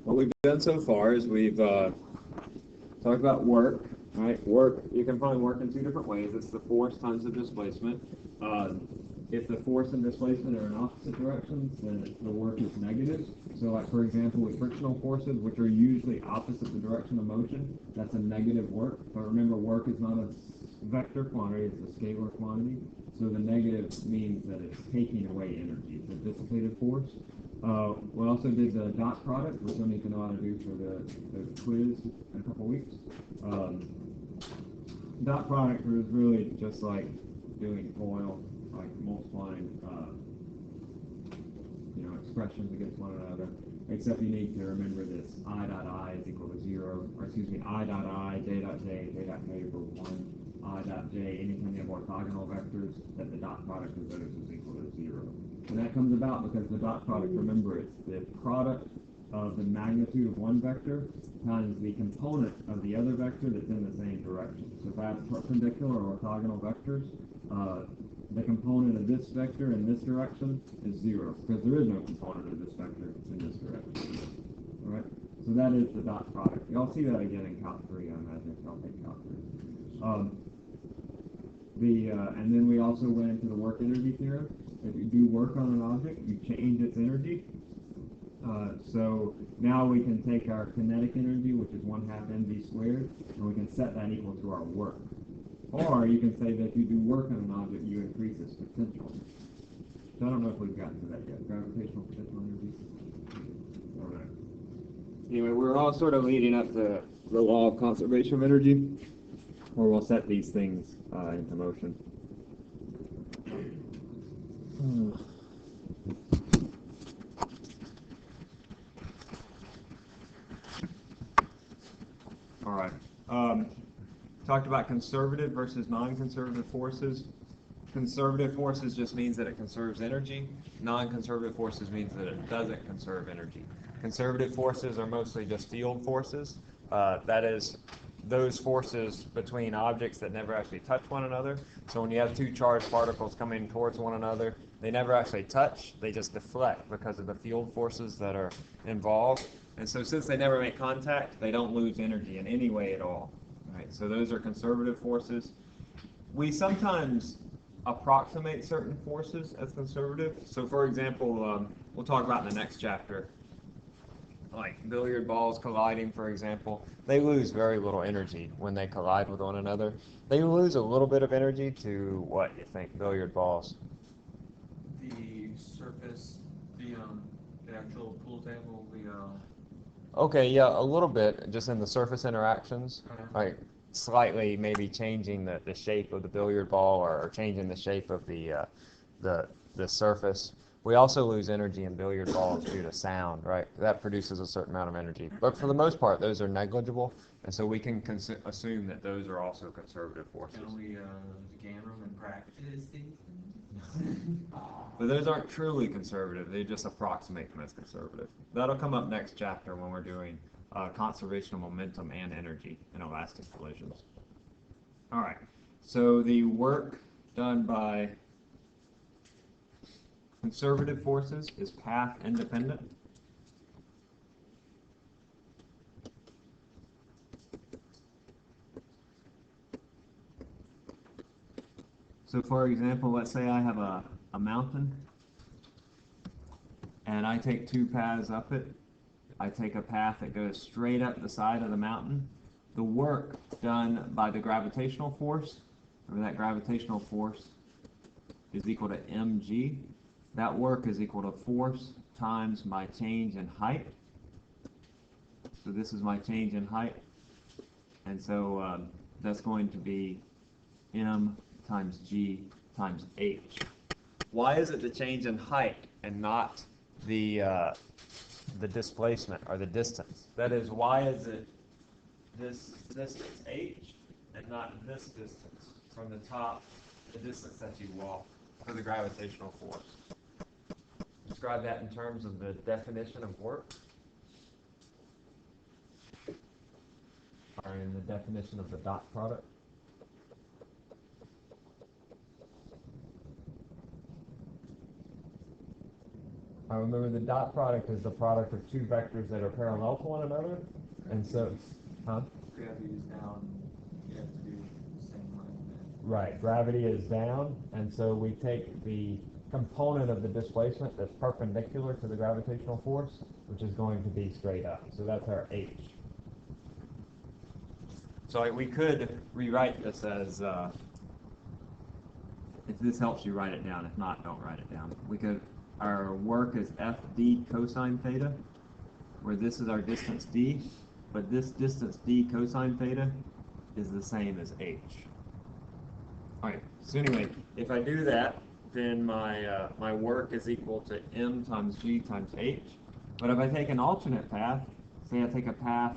what we've done so far is we've talked about work. Right, work. You can find work in two different ways. It's the force times the displacement. If the force and displacement are in opposite directions, then the work is negative. So, like for example, with frictional forces, which are usually opposite the direction of motion, that's a negative work. But remember, work is not a vector quantity; it's a scalar quantity. So the negative means that it's taking away energy. It's a dissipated force. We also did the dot product, which you'll need to know how to do for the quiz in a couple weeks. Dot product is really just like doing FOIL, like multiplying, expressions against one another. Except you need to remember this: I dot I is equal to 0, or excuse me, I dot I, J dot J, J dot K equals 1, I dot J. Anytime you have orthogonal vectors, that the dot product of those is equal to 0. And that comes about because the dot product, remember, it's the product of the magnitude of one vector times the component of the other vector that's in the same direction. So if I have perpendicular or orthogonal vectors, the component of this vector in this direction is 0, because there is no component of this vector in this direction. All right? So that is the dot product. Y'all see that again in Calc 3, I imagine, if y'all take Calc 3. And then we also went into the work energy theorem. If you do work on an object, you change its energy. So now we can take our kinetic energy, which is 1/2 mv squared, and we can set that equal to our work. Or you can say that if you do work on an object, you increase its potential. So I don't know if we've gotten to that yet. Gravitational potential energy? All right. Anyway, we're all sort of leading up to the law of conservation of energy, where we'll set these things into motion. All right. Talked about conservative versus non-conservative forces. Conservative forces just means that it conserves energy. Non-conservative forces means that it doesn't conserve energy. Conservative forces are mostly just field forces. That is, those forces between objects that never actually touch one another. So when you have two charged particles coming towards one another, they never actually touch. They just deflect because of the field forces that are involved. And so since they never make contact, they don't lose energy in any way at all. Right? So those are conservative forces. We sometimes approximate certain forces as conservative. So for example, we'll talk about in the next chapter, like billiard balls colliding, for example. They lose very little energy when they collide with one another. They lose a little bit of energy to what you think, billiard balls? The surface, the actual pool table, Okay, yeah, a little bit, just in the surface interactions, like slightly maybe changing the shape of the billiard ball or changing the shape of the surface. We also lose energy in billiard balls due to sound, right? That produces a certain amount of energy. But for the most part, those are negligible, and so we can assume that those are also conservative forces. Can we game them and practice these things? But those aren't truly conservative. They just approximate them as conservative. That'll come up next chapter when we're doing conservation of momentum and energy in elastic collisions. All right. So the work done by conservative forces is path independent. So for example, let's say I have a mountain and I take two paths up it. I take a path that goes straight up the side of the mountain. The work done by the gravitational force, remember that gravitational force is equal to mg. That work is equal to force times my change in height. So this is my change in height. And so that's going to be m times g times h. Why is it the change in height and not the displacement or the distance? That is, why is it this distance h and not this distance from the top, the distance that you walk for the gravitational force? Describe that in terms of the definition of work, or in the definition of the dot product. I remember the dot product is the product of two vectors that are parallel to one another, and so, huh? Gravity is down, you have to do the same line then. Right, gravity is down, and so we take the component of the displacement that's perpendicular to the gravitational force, which is going to be straight up. So that's our H. So we could rewrite this as, if this helps you write it down, if not, don't write it down. Our work is FD cosine theta, where this is our distance D, but this distance D cosine theta is the same as H. All right, so anyway, if I do that, then my work is equal to M times G times H. But if I take an alternate path, say I take a path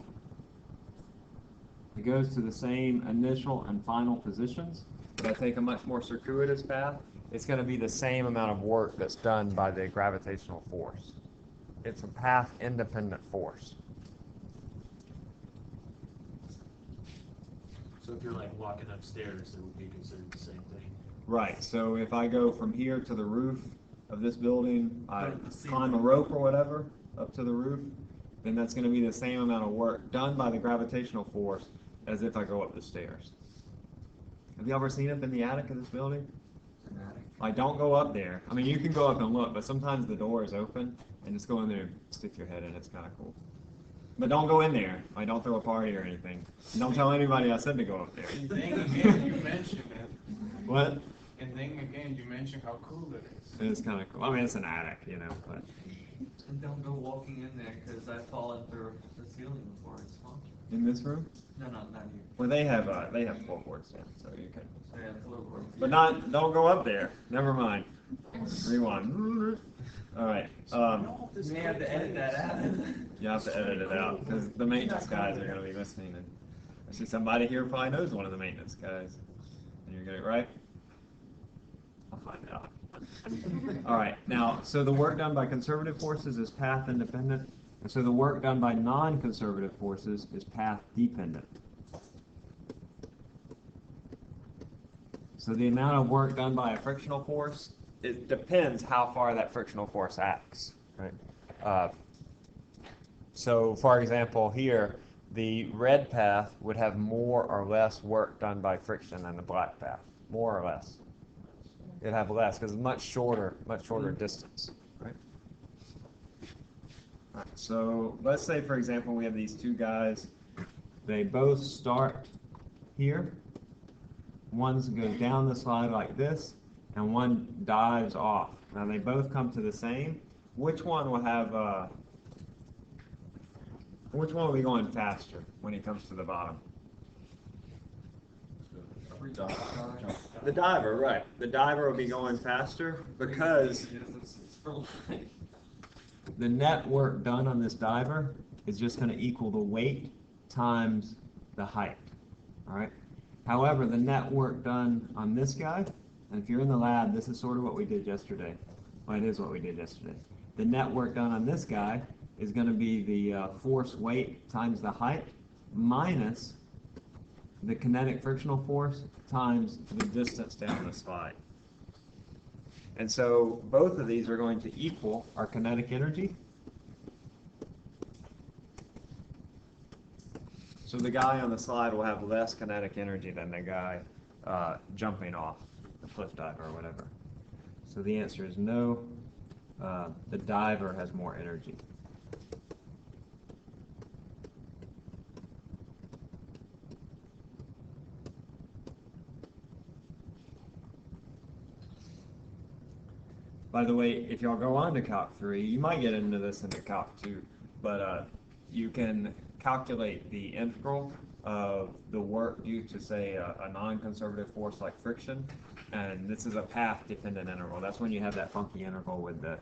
that goes to the same initial and final positions, but I take a much more circuitous path, it's going to be the same amount of work that's done by the gravitational force. It's a path-independent force. So if you're like walking upstairs, it would be considered the same thing? Right, so if I go from here to the roof of this building, I From the climb a ceiling. rope or whatever up to the roof, then that's going to be the same amount of work done by the gravitational force as if I go up the stairs. Have you ever seen up in the attic of this building? Dramatic. Like, don't go up there. I mean, you can go up and look, but sometimes the door is open, and just go in there and stick your head in. It's kind of cool. But don't go in there. Like, don't throw a party or anything. And don't tell anybody I said to go up there. And then again, you mentioned it. What? And then again, you mentioned how cool it is. It is kind of cool. I mean, it's an attic, you know, but. And don't go walking in there, because I've fallen through the ceiling before, it's fun. In this room? No, not you. Well, they have floorboards, yeah, so you can. So yeah, it's a little work. But don't go up there. Never mind. Rewind. All right. You may have to edit that out. You have to edit it out because the maintenance guys are going to be listening. And I see somebody here probably knows one of the maintenance guys. And you're going to get it right? I'll find out. All right. Now, so the work done by conservative forces is path independent. And so the work done by non-conservative forces is path dependent. So the amount of work done by a frictional force, it depends how far that frictional force acts, right? So for example, here, the red path would have more or less work done by friction than the black path, more or less. It'd have less because it's much shorter distance, right? All right, so let's say, for example, we have these two guys. They both start here. One goes down the slide like this, and one dives off. Now they both come to the same. Which one will have? Which one will be going faster when he comes to the bottom? The diver, right? The diver will be going faster because the net work done on this diver is just going to equal the weight times the height. All right. However, the net work done on this guy, and if you're in the lab, this is sort of what we did yesterday. Well, it is what we did yesterday. The net work done on this guy is going to be the force weight times the height minus the kinetic frictional force times the distance down the slide. And so both of these are going to equal our kinetic energy. So the guy on the slide will have less kinetic energy than the guy jumping off the cliff diver or whatever. So the answer is no. The diver has more energy. By the way, if y'all go on to Calc 3, you might get into this into Calc 2, but you can calculate the integral of the work due to, say, a non-conservative force like friction, and this is a path-dependent integral. That's when you have that funky integral with the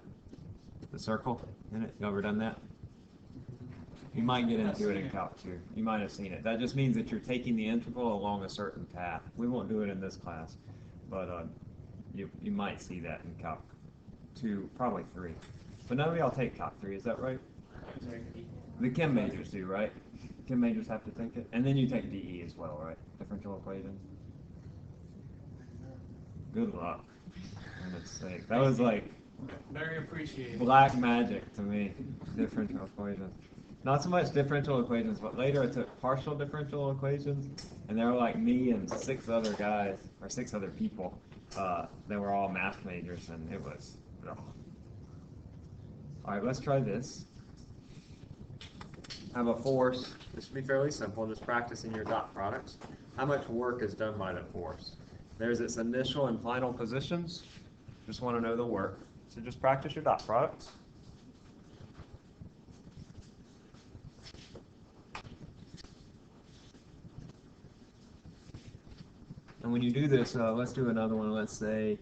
circle in it. You ever done that? You might get into it in Calc 2. You might have seen it. That just means that you're taking the integral along a certain path. We won't do it in this class, but you might see that in Calc 2, probably 3. But none of y'all take Calc 3, is that right? The chem majors do, right? Chem majors have to take it. And then you take DE as well, right? Differential equations. Good luck. For goodness sake. That was like Very appreciated. Black magic to me, differential equations. Not so much differential equations, but later I took partial differential equations, and they were like me and 6 other guys, or 6 other people, they were all math majors, and it was, ugh. All right, let's try this. Have a force. This should be fairly simple, just practicing your dot products. How much work is done by the force? There's its initial and final positions. Just want to know the work. So just practice your dot products. And when you do this, let's do another one. Let's say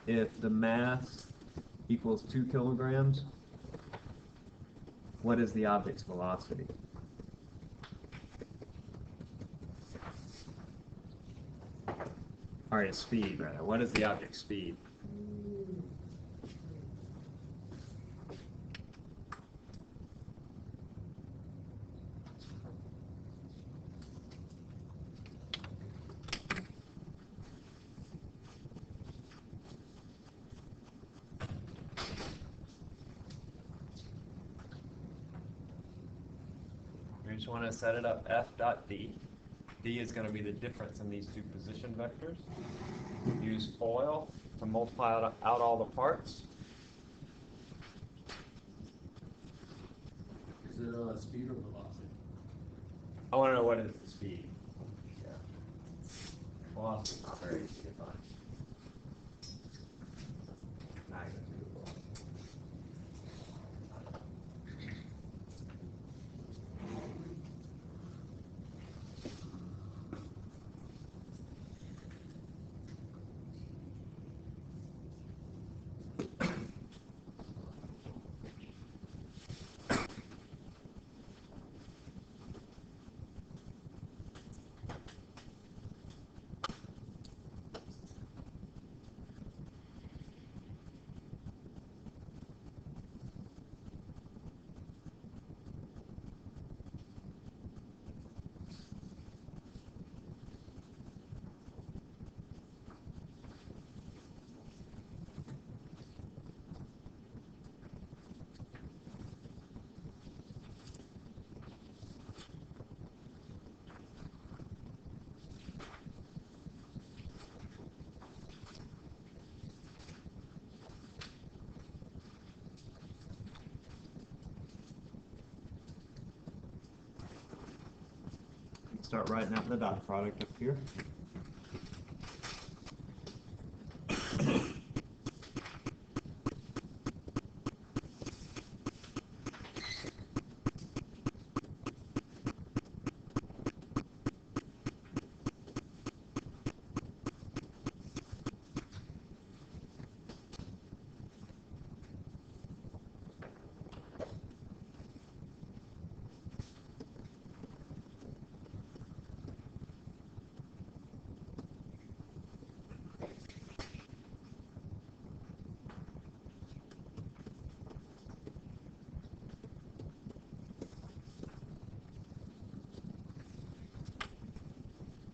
if the mass equals 2 kilograms, what is the object's velocity? All right, speed, rather. What is the object's speed? You just want to set it up F dot D. D is going to be the difference in these two position vectors. Use FOIL to multiply out all the parts. Is it speed or velocity? I want to know what is the speed. Yeah. Velocity is not very easy to find. Magnitude of velocity. Start writing out the dot product up here.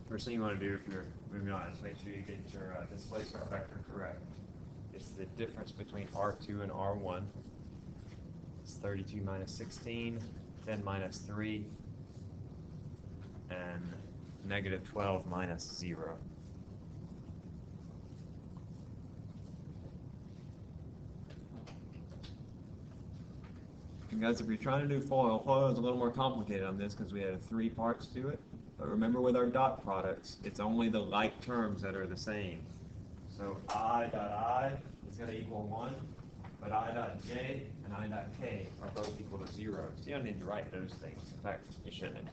First thing you want to do if you're moving on is make sure you get your displacement vector correct. It's the difference between R2 and R1. It's 32 minus 16, 10 minus 3, and negative 12 minus 0. And guys, if you're trying to do FOIL is a little more complicated on this because we have 3 parts to it. But remember with our dot products, it's only the like terms that are the same. So I dot I is going to equal 1, but I dot j and I dot k are both equal to 0. So you don't need to write those things. In fact, you shouldn't.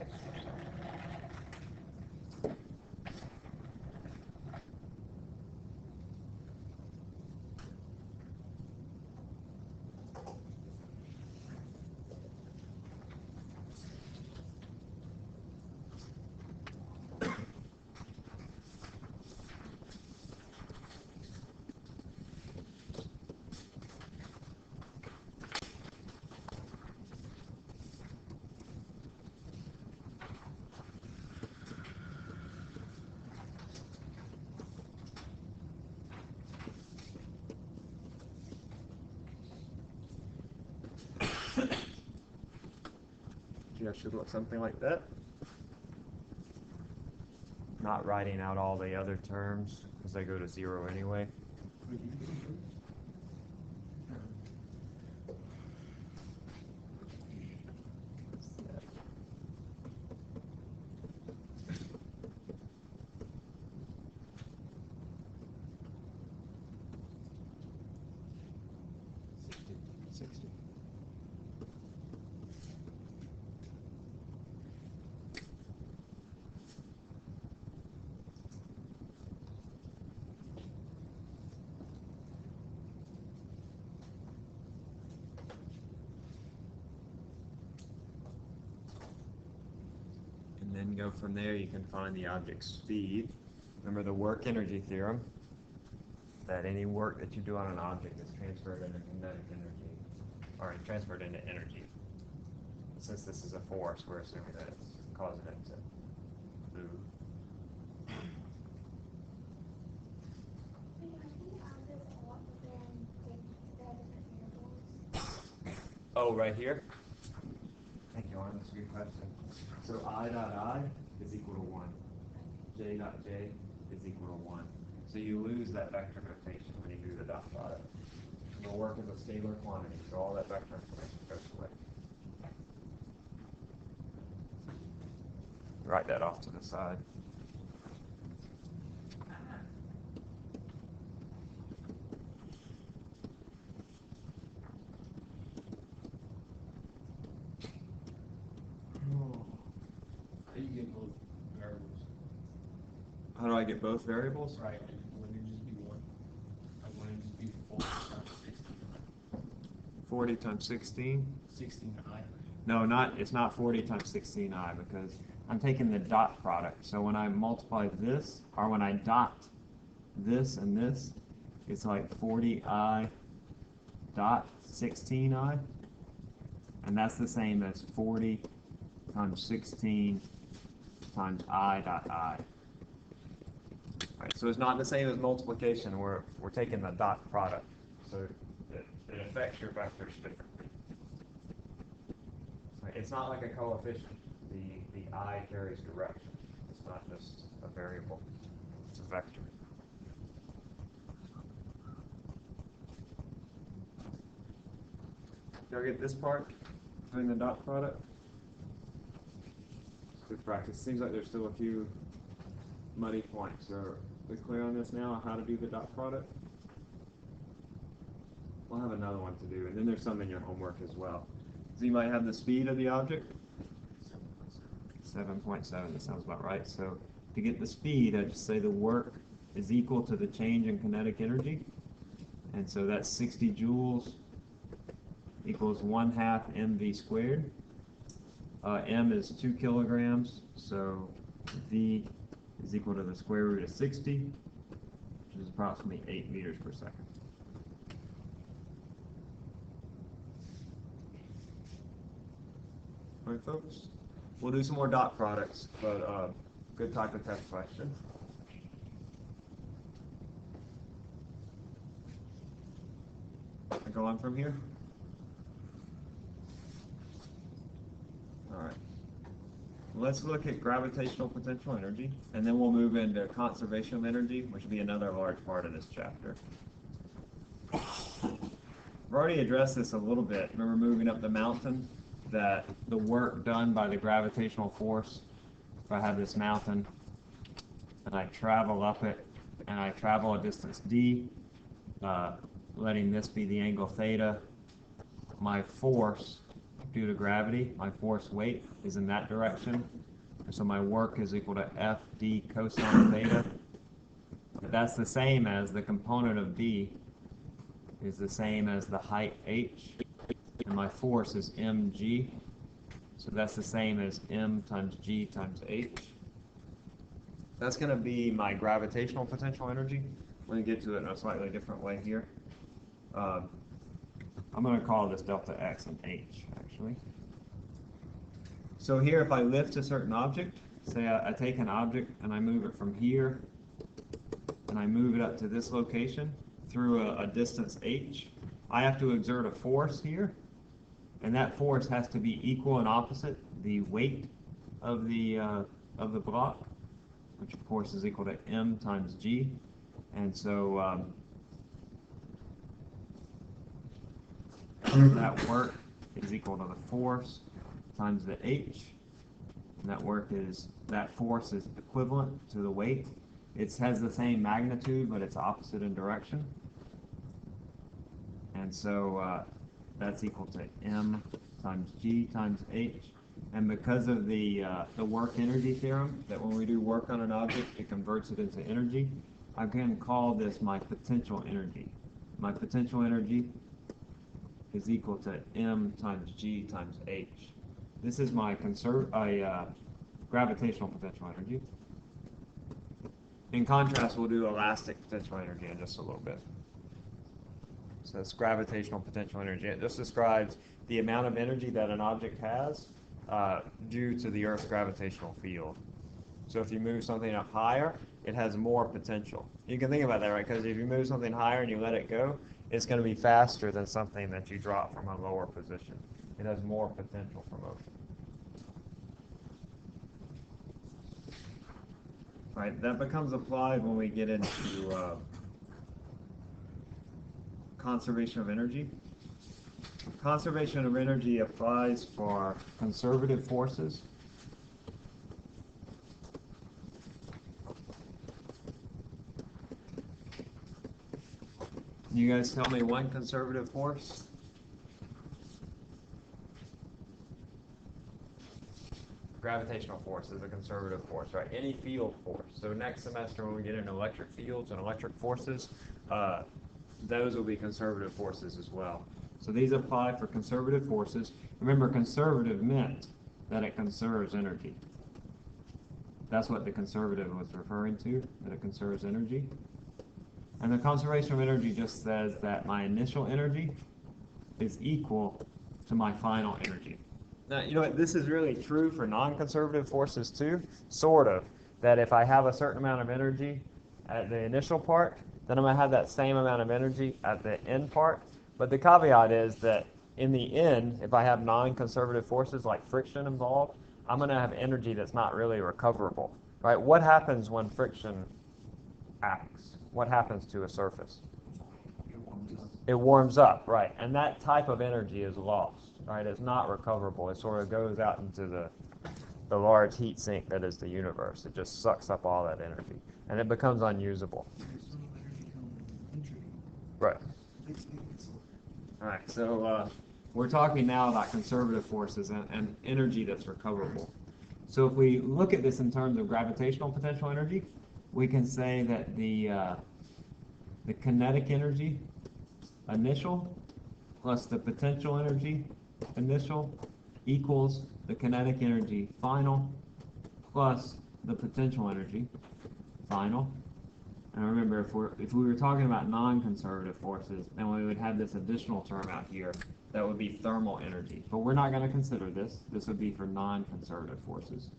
Yeah, should look something like that. Not writing out all the other terms because they go to 0 anyway. And then go from there, you can find the object's speed. Remember the work energy theorem, that any work that you do on an object is transferred into kinetic energy, or transferred into energy. Since this is a force, we're assuming that it's causing it to move. Oh, right here? Thank you, Arne. That's a good question. So I dot I is equal to 1. J dot J is equal to 1. So you lose that vector notation when you do the dot product. The work is a scalar quantity, so all that vector information goes away. Write that off to the side. How do you get both variables? How do I get both variables? Right, wouldn't it just be one? Like, wouldn't it just be 40 times 16? 40 times 16? 16i. No, it's not 40 times 16i because I'm taking the dot product. So when I multiply this, or when I dot this and this, it's like 40i dot 16i. And that's the same as 40 times 16 times I dot I. Right, so it's not the same as multiplication. We're taking the dot product. So it affects your vectors differently. It's not like a coefficient. The I carries direction. It's not just a variable. It's a vector. Did I get this part? Doing the dot product? Good practice. Seems like there's still a few muddy points. Are we clear on this now, how to do the dot product? We'll have another one to do, and then there's some in your homework as well. Does anybody have the speed of the object? 7.7, that sounds about right. So to get the speed, I just say the work is equal to the change in kinetic energy. And so that's 60 joules equals 1/2 mv squared. M is 2 kilograms, so V is equal to the square root of 60, which is approximately 8 meters per second. All right, folks. We'll do some more dot products, but good type of test question. I go on from here? All right. Let's look at gravitational potential energy, and then we'll move into conservation of energy, which will be another large part of this chapter. I've already addressed this a little bit. Remember moving up the mountain, that the work done by the gravitational force, if I have this mountain, and I travel up it, and I travel a distance d, letting this be the angle theta, my force due to gravity, my force weight is in that direction. So my work is equal to Fd cosine theta. But that's the same as the component of d is the same as the height h, and my force is mg. So that's the same as m times g times h. That's going to be my gravitational potential energy. I'm going to get to it in a slightly different way here. I'm going to call this delta x and h, actually. So here, if I lift a certain object, say I take an object and I move it from here, and I move it up to this location through a distance h, I have to exert a force here and that force has to be equal and opposite the weight of the block, which of course is equal to m times g. And so that work is equal to the force times the h, and that force is equivalent to the weight. It has the same magnitude, but it's opposite in direction. And so that's equal to m times g times h. And because of the work energy theorem, that when we do work on an object, it converts it into energy, I can call this my potential energy. My potential energy is equal to m times g times h. This is my gravitational potential energy. In contrast, we'll do elastic potential energy in just a little bit. So that's gravitational potential energy. It just describes the amount of energy that an object has due to the Earth's gravitational field. So if you move something up higher, it has more potential. You can think about that, right? Because if you move something higher and you let it go, it's going to be faster than something that you drop from a lower position. It has more potential for motion. Right, that becomes applied when we get into conservation of energy. Conservation of energy applies for conservative forces. You guys tell me one conservative force. Gravitational force is a conservative force, right? Any field force. So next semester when we get into electric fields and electric forces, those will be conservative forces as well. So these apply for conservative forces. Remember, conservative meant that it conserves energy. That's what the conservative was referring to, that it conserves energy. And the conservation of energy just says that my initial energy is equal to my final energy. Now, you know what, this is really true for non-conservative forces too, sort of, that if I have a certain amount of energy at the initial part, then I'm going to have that same amount of energy at the end part. But the caveat is that in the end, if I have non-conservative forces like friction involved, I'm going to have energy that's not really recoverable, right? What happens when friction acts? What happens to a surface? It warms up, right? And that type of energy is lost, right? It's not recoverable. It sort of goes out into the large heat sink that is the universe. It just sucks up all that energy, and it becomes unusable. Right. All right, so we're talking now about conservative forces and energy that's recoverable. So if we look at this in terms of gravitational potential energy, we can say that the kinetic energy initial plus the potential energy initial equals the kinetic energy final plus the potential energy final. And remember, if we were talking about non-conservative forces, then we would have this additional term out here that would be thermal energy. But we're not going to consider this. This would be for non-conservative forces.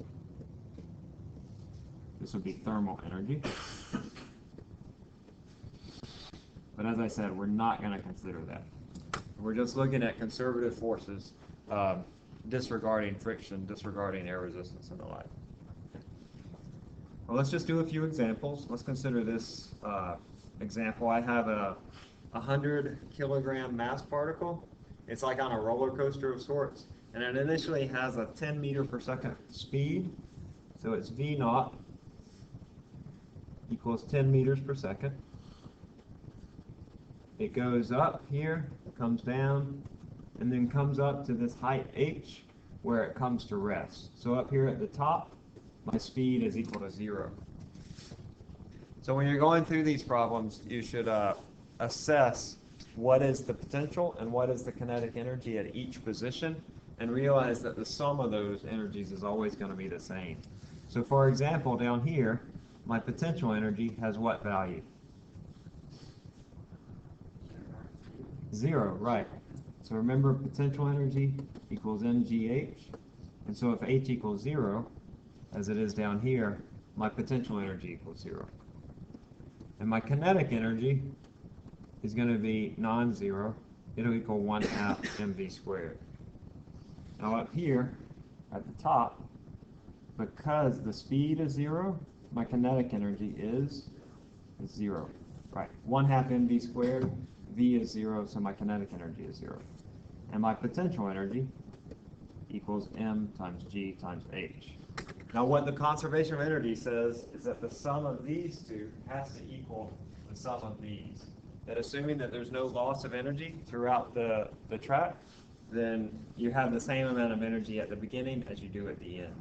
This would be thermal energy. But as I said, we're not going to consider that. We're just looking at conservative forces, disregarding friction, disregarding air resistance, and the like. Well, let's just do a few examples. Let's consider this example. I have a 100 kilogram mass particle. It's like on a roller coaster of sorts, and it initially has a 10 meter per second speed. So it's V naught equals 10 meters per second. It goes up here, comes down, and then comes up to this height h, where it comes to rest. So up here at the top, my speed is equal to 0. So when you're going through these problems, you should assess what is the potential and what is the kinetic energy at each position, and realize that the sum of those energies is always going to be the same. So for example, down here, my potential energy has what value? 0, right. So remember, potential energy equals mgh, and so if h equals 0, as it is down here, my potential energy equals 0. And my kinetic energy is going to be non-zero. It'll equal 1/2 mv squared. Now up here, at the top, because the speed is 0, my kinetic energy is 0. Right, 1/2 mv squared, v is 0, so my kinetic energy is 0. And my potential energy equals m times g times h. Now what the conservation of energy says is that the sum of these two has to equal the sum of these. That assuming that there's no loss of energy throughout the track, then you have the same amount of energy at the beginning as you do at the end.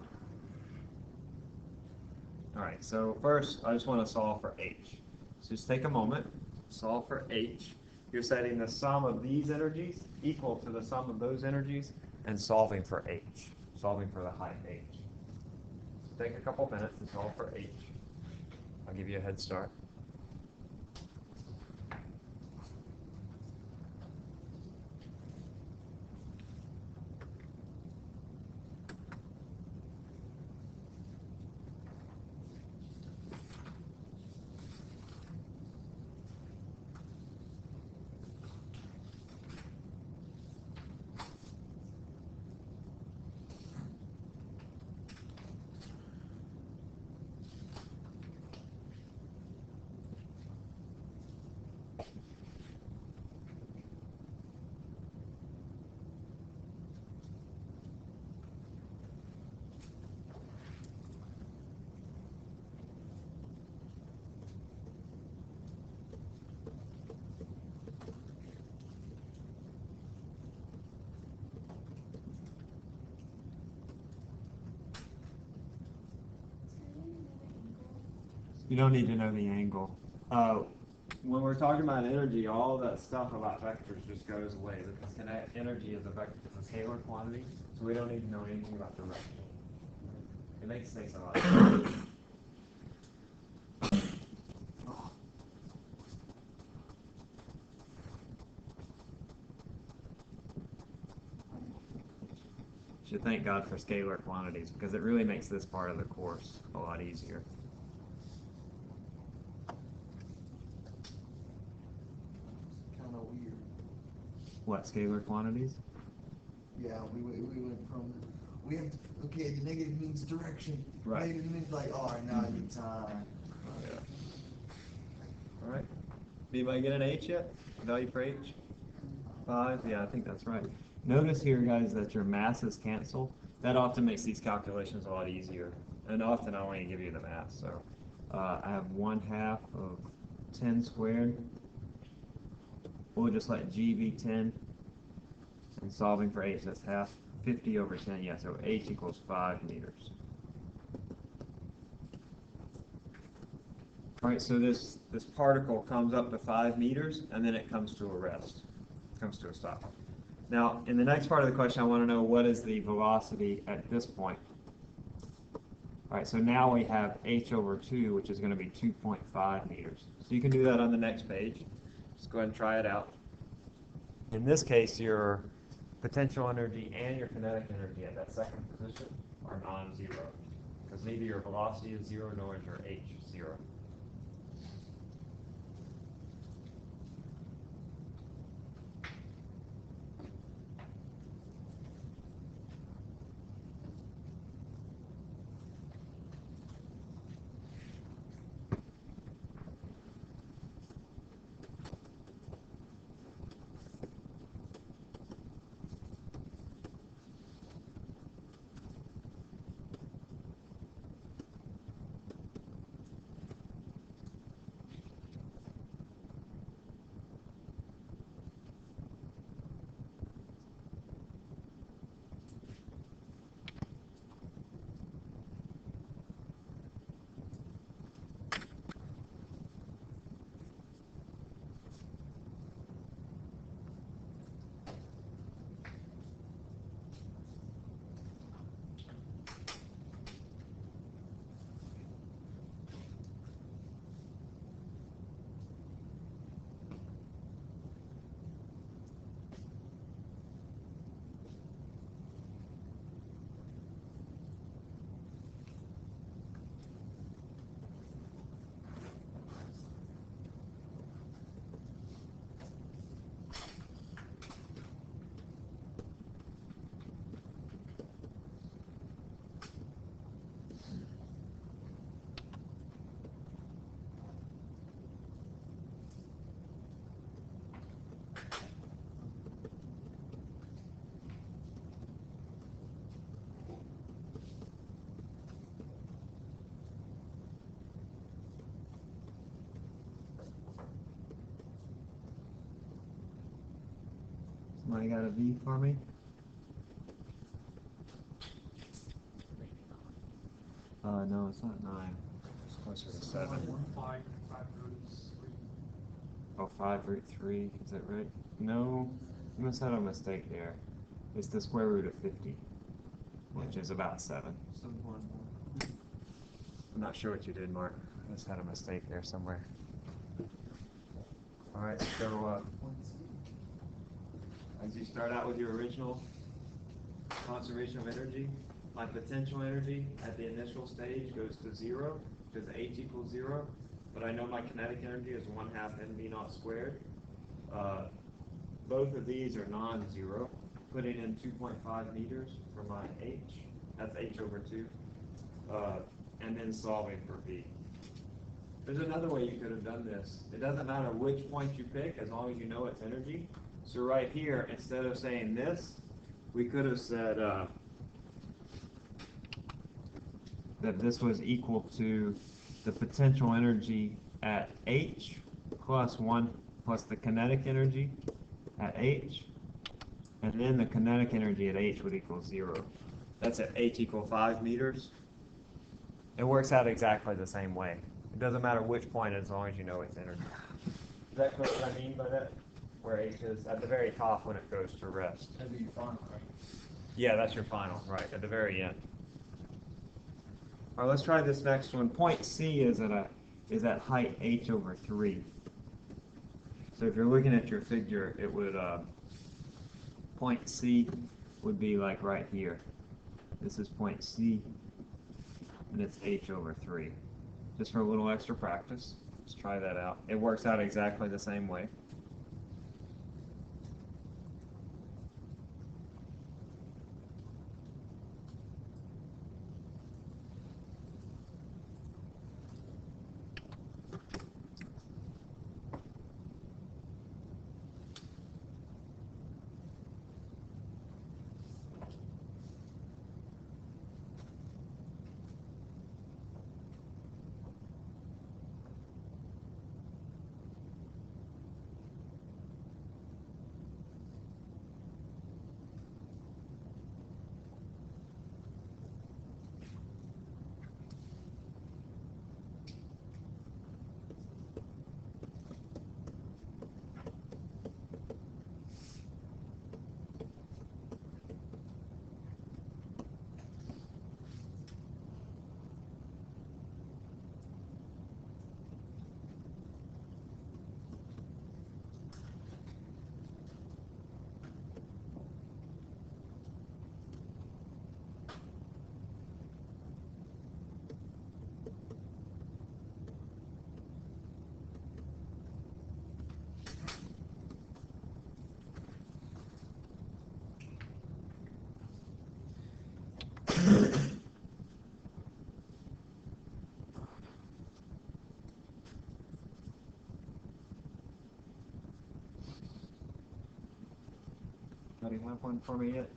All right, so first I just want to solve for h. So just take a moment, solve for h. You're setting the sum of these energies equal to the sum of those energies and solving for h, solving for the height h. So take a couple minutes to solve for h. I'll give you a head start. You don't need to know the angle. When we're talking about energy, all that stuff about vectors just goes away because kinetic energy is a vector, it's a scalar quantity, so we don't need to know anything about direction. It makes things a lot easier. Should thank God for scalar quantities because it really makes this part of the course a lot easier. Kind of weird. What, scalar quantities? Yeah, we went from we have okay, the negative means direction. Right. Negative means like, all right, now I need time. Yeah. All right. Anybody get an H yet? Value for H? 5? Yeah, I think that's right. Notice here, guys, that your masses cancel. That often makes these calculations a lot easier. And often I only give you the mass. So I have 1/2 of 10 squared. We'll just let G be 10. And solving for H, that's half. 50 over 10, yeah, so H equals 5 meters. All right, so this particle comes up to 5 meters, and then it comes to a rest. It comes to a stop. Now, in the next part of the question, I want to know what is the velocity at this point. All right, so now we have h over 2, which is going to be 2.5 meters. So you can do that on the next page. Just go ahead and try it out. In this case, your potential energy and your kinetic energy at that second position are non-zero, because neither your velocity is 0 nor is your h 0. Anybody got a V for me? No, it's not 9. It's closer to 7. 5 root 3. Oh, 5 root 3. Is that right? No, you must have a mistake there. It's the square root of 50, which is about 7. I'm not sure what you did, Mark. I just had a mistake there somewhere. All right, so as you start out with your original conservation of energy, my potential energy at the initial stage goes to 0, because H equals 0, but I know my kinetic energy is 1/2 mv0 squared. Both of these are non-zero. Putting in 2.5 meters for my H, that's H over 2, and then solving for V. There's another way you could have done this. It doesn't matter which point you pick as long as you know its energy. So right here, instead of saying this, we could have said that this was equal to the potential energy at H plus 1 plus the kinetic energy at H, and then the kinetic energy at H would equal 0. That's at H equal 5 meters. It works out exactly the same way. It doesn't matter which point as long as you know its energy. Is that what I mean by that? Where H is at the very top when it goes to rest. That'd be fun, right? Yeah, that's your final, right, at the very end. All right, let's try this next one. Point C is at height H over 3. So if you're looking at your figure, it would, point C would be like right here. This is point C, and it's H over 3. Just for a little extra practice, let's try that out. It works out exactly the same way. Anybody have one for me yet?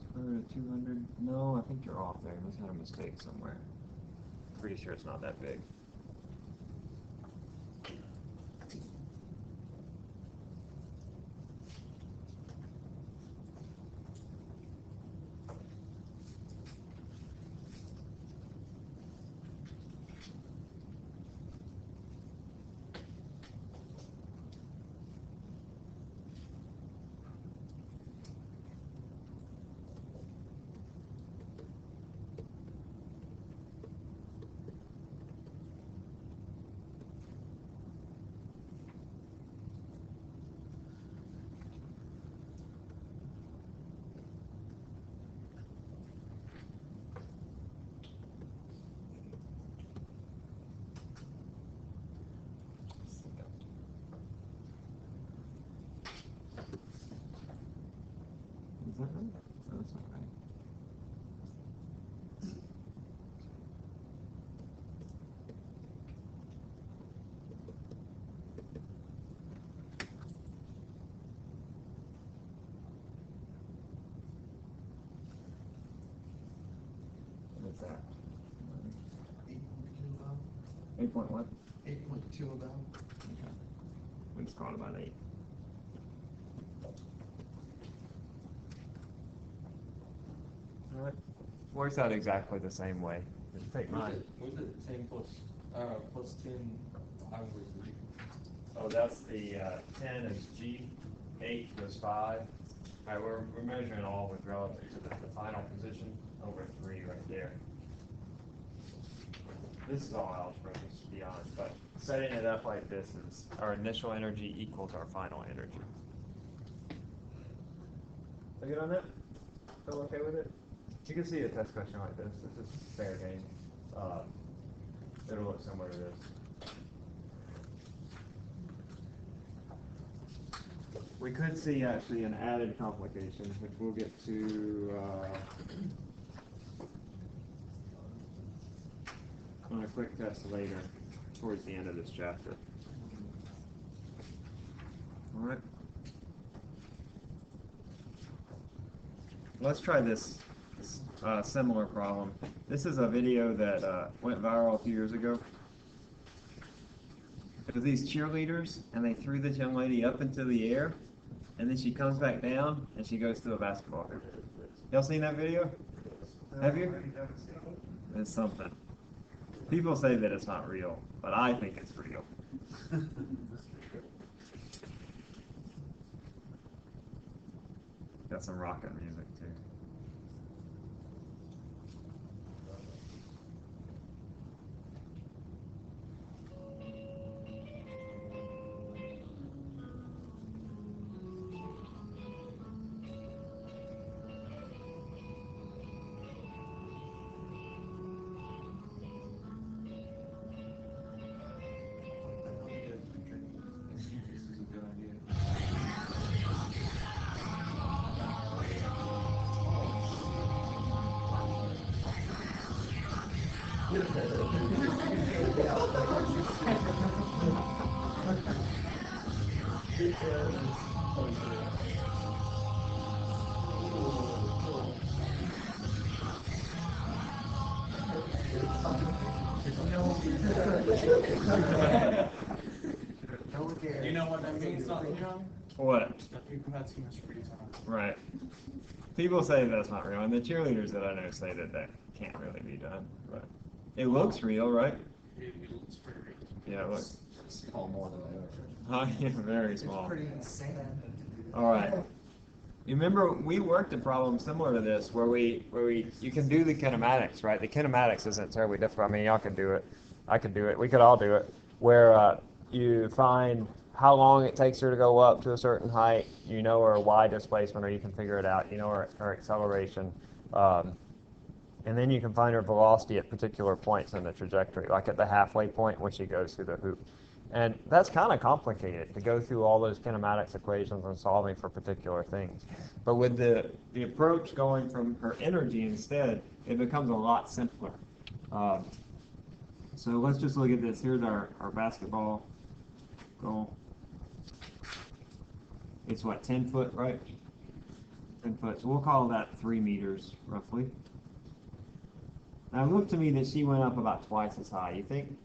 Square root of 200? No, I think you're off there. You must have a mistake somewhere. Pretty sure it's not that big. Is that right? No, that's not right. What's that? 8.2 about. 8 point what? 8.2 about. Okay. We just call it about 8. All right. Works out exactly the same way. Just take mine. Was it 10 plus 10? I was 3. Oh, that's the 10 is G, 8 was 5. All right, we're measuring all with relative to the final position over 3 right there. This is all algebra, just to be honest, but setting it up like this is our initial energy equals our final energy. Are you good on that? Still okay with it? You can see a test question like this. This is fair game. It'll look similar to this. We could see actually an added complication, which we'll get to on a quick test later, towards the end of this chapter. All right. Let's try this similar problem. This is a video that went viral a few years ago. It was these cheerleaders, and they threw this young lady up into the air, and then she comes back down, and she goes through a basketball hoop. Y'all seen that video? Have you? It's something. People say that it's not real, but I think it's real. Got some rocket music too. This is a good idea. You know what that means, don't you know? What? That people had too much free time. Right. People say that's not real, and the cheerleaders that I know say that that can't really be done. But it looks real, right? It looks pretty real. Yeah, it looks. Small more than that. Yeah, very It's small. pretty insane. All right. You remember we worked a problem similar to this where you can do the kinematics, right? The kinematics isn't terribly difficult. I mean, y'all can do it. I could do it. We could all do it. Where you find how long it takes her to go up to a certain height. You know her y displacement, or you can figure it out. You know her acceleration. And then you can find her velocity at particular points in the trajectory, like at the halfway point when she goes through the hoop. And that's kind of complicated to go through all those kinematics equations and solving for particular things. But with the approach going from her energy instead, it becomes a lot simpler. So let's just look at this. Here's our basketball goal. It's what, 10 foot, right? 10 foot. So we'll call that 3 meters, roughly. Now it looked to me that she went up about twice as high. You think?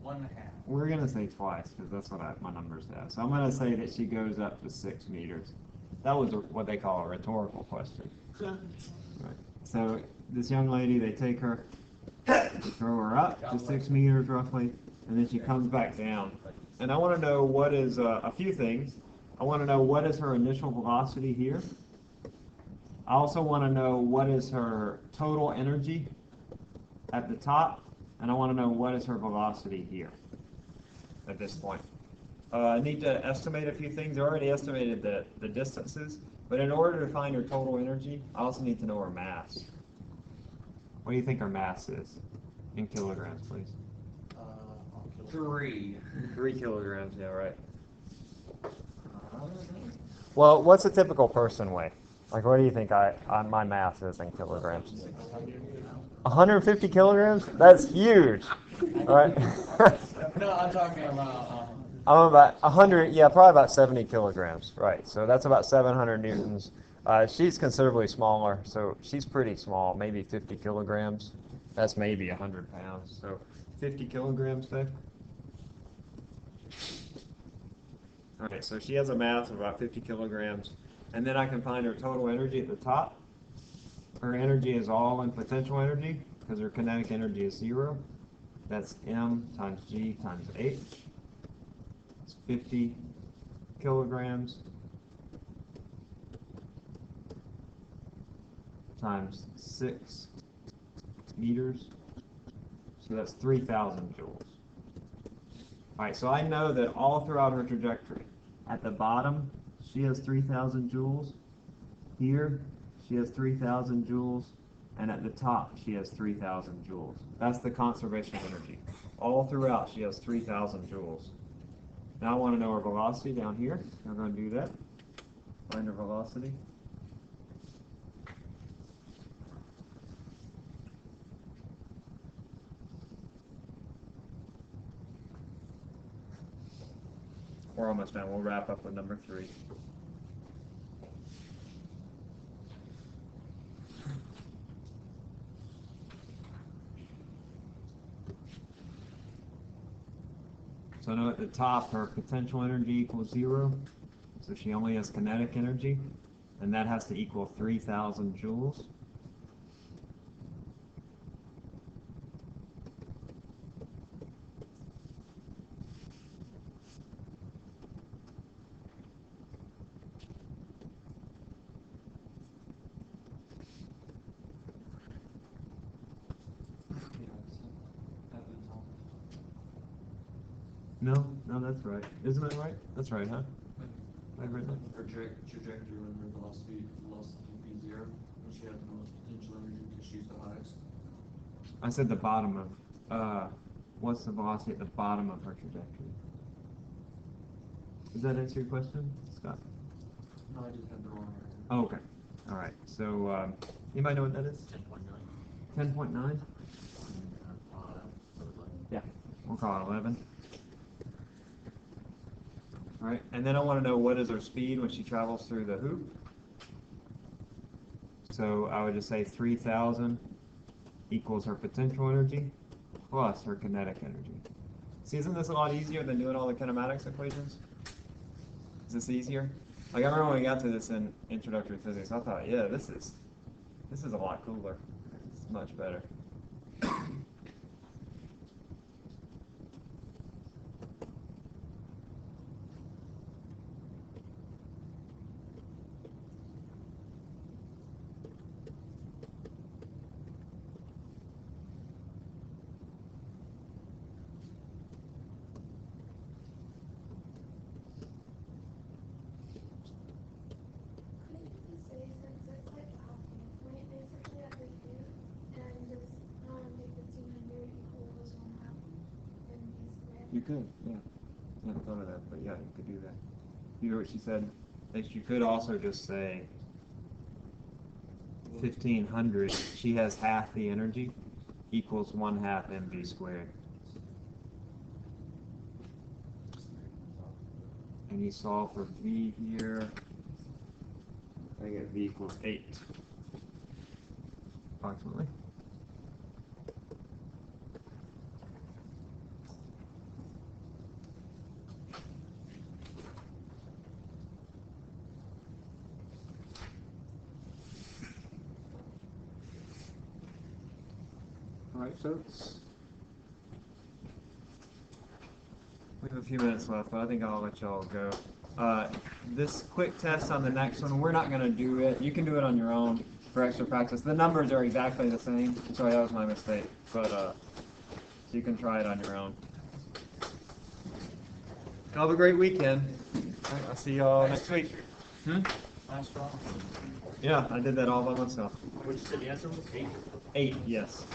1.5. We're going to say twice because that's what my numbers have. So I'm going to say that she goes up to 6 meters. That was what they call a rhetorical question. Right. So this young lady, they take her, they throw her up to 6 meters roughly, and then she comes back down. And I want to know what is a few things. I want to know what is her initial velocity here. I also want to know what is her total energy at the top, and I want to know what is her velocity here at this point. I need to estimate a few things. I already estimated the distances, but in order to find her total energy, I also need to know her mass. What do you think her mass is in kilograms, please? 3. 3 kilograms, yeah, right. Well, what's a typical person weigh? Like, what do you think my mass is in kilograms? 150 kilograms? That's huge. All right. No, I'm talking about. I'm about 100, yeah, probably about 70 kilograms, right. So that's about 700 newtons. She's considerably smaller, so she's pretty small, maybe 50 kilograms. That's maybe 100 pounds. So 50 kilograms, Dave? All right, so she has a mass of about 50 kilograms, and then I can find her total energy at the top. Her energy is all in potential energy, because her kinetic energy is 0. That's m times g times h. It's 50 kilograms times 6 meters. So that's 3,000 joules. All right, so I know that all throughout her trajectory, at the bottom, she has 3,000 joules. Here, she has 3,000 joules. And at the top, she has 3,000 joules. That's the conservation of energy. All throughout, she has 3,000 joules. Now I want to know her velocity down here. I'm going to do that. Find her velocity. We're almost done. We'll wrap up with number 3. So I know at the top her potential energy equals 0, so she only has kinetic energy, and that has to equal 3,000 joules. No, that's right. Isn't that right? That's right, huh? I've written it. Her trajectory when her velocity would be 0, when she has the most potential energy because she's the highest. I said the bottom of, what's the velocity at the bottom of her trajectory? Does that answer your question, Scott? No, I just had the wrong answer. Oh, okay. All right. So, anybody know what that is? 10.9. 10.9? Yeah, we'll call it 11. All right, and then I want to know what is her speed when she travels through the hoop. So I would just say 3,000 equals her potential energy plus her kinetic energy. See, isn't this a lot easier than doing all the kinematics equations? Is this easier? Like, I remember when we got to this in introductory physics, I thought, yeah, this is a lot cooler. It's much better. You could, yeah. I hadn't thought of that, but yeah, you could do that. You hear what she said? That you could also just say 1,500. She has half the energy equals 1/2 mv squared. And you solve for v here. I get v equals 8, approximately. All right, folks. We have a few minutes left, but I think I'll let y'all go. This quick test on the next one, we're not going to do it. You can do it on your own for extra practice. The numbers are exactly the same. Sorry, that was my mistake. But so you can try it on your own. Have a great weekend. All right, I'll see y'all next week. Last round. Yeah, I did that all by myself. What you said the answer was 8? 8, yes.